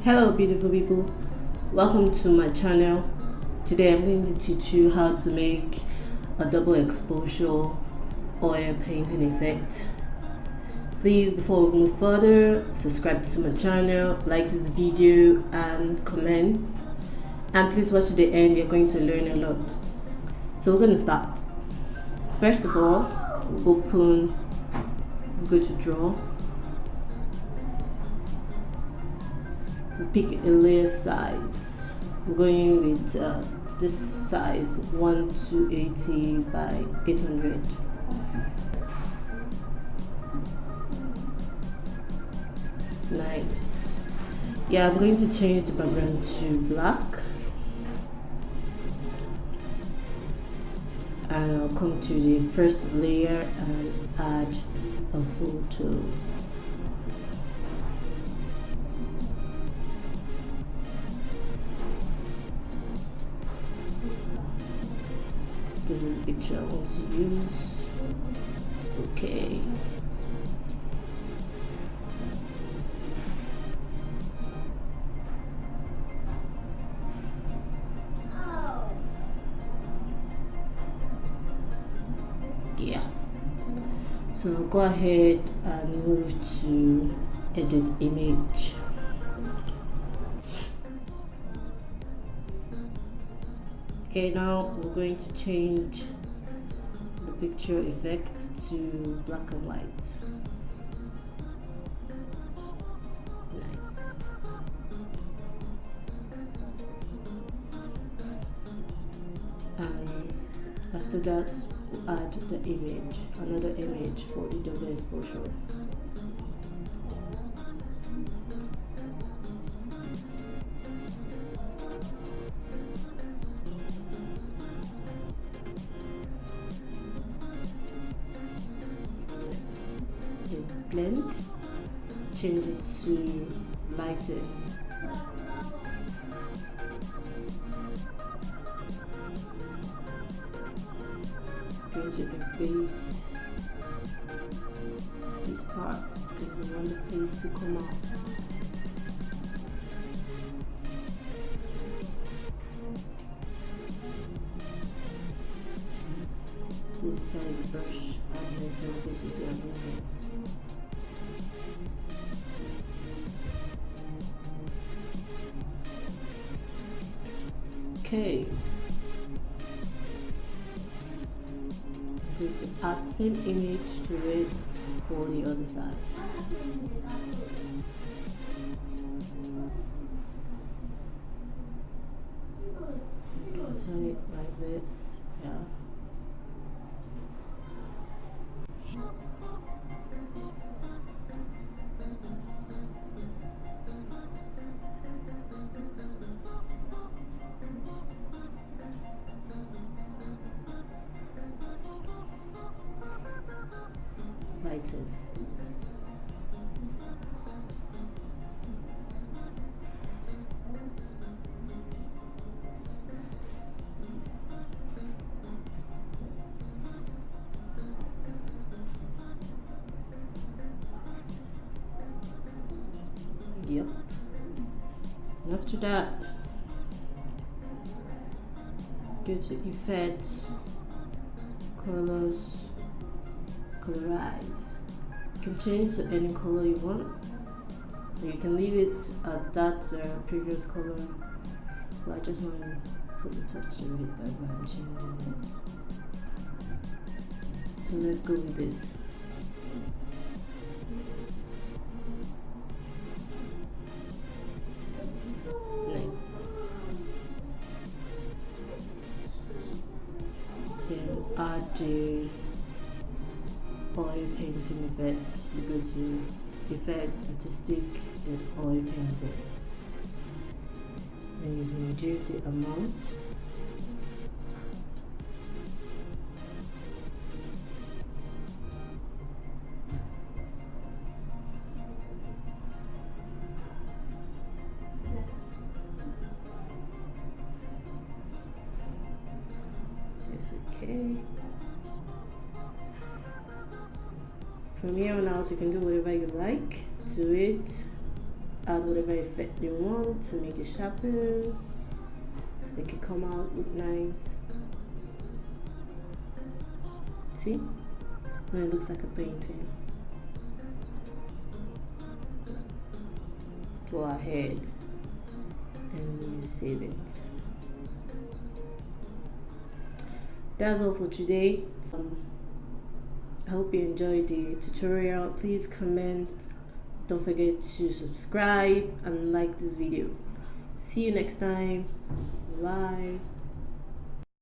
Hello beautiful people, welcome to my channel. Today I'm going to teach you how to make a double exposure oil painting effect. Please, before we move further, subscribe to my channel, like this video and comment, and please watch to the end. You're going to learn a lot. So we're going to start. First of all, go to draw. Pick a layer size. I'm going with this size 1280 by 800. Nice. Yeah, I'm going to change the background to black, and I'll come to the first layer and add a photo. This is the picture I want to use. Okay. Yeah. So go ahead and move to edit image. Okay, now we're going to change the picture effect to black and white. Nice. And after that, we'll add the image, another image for the double exposure. Blend, change it to lighten. Go to the face, this part, because you want the face to come out. This size brush, and this is the amazing. Okay, I'm going to add same image to it for the other side. Turn it like this, yeah. Lighten. Yep. And after that, go to effect, colors, colorize. You can change to any color you want, or you can leave it at that previous color. But I just want to put a touch of it, that's why I'm changing it. So let's go with this. Nice. Then add the oil painting effect. You go to effect, artistic, and oil painting. Then you can reduce the amount. It's okay. From here on out, you can do whatever you like to it. add whatever effect you want to make it sharpen, to make it come out look nice. See? When it looks like a painting. Go ahead and you save it. That's all for today. I hope you enjoyed the tutorial. Please comment, don't forget to subscribe and like this video. See you next time. Bye.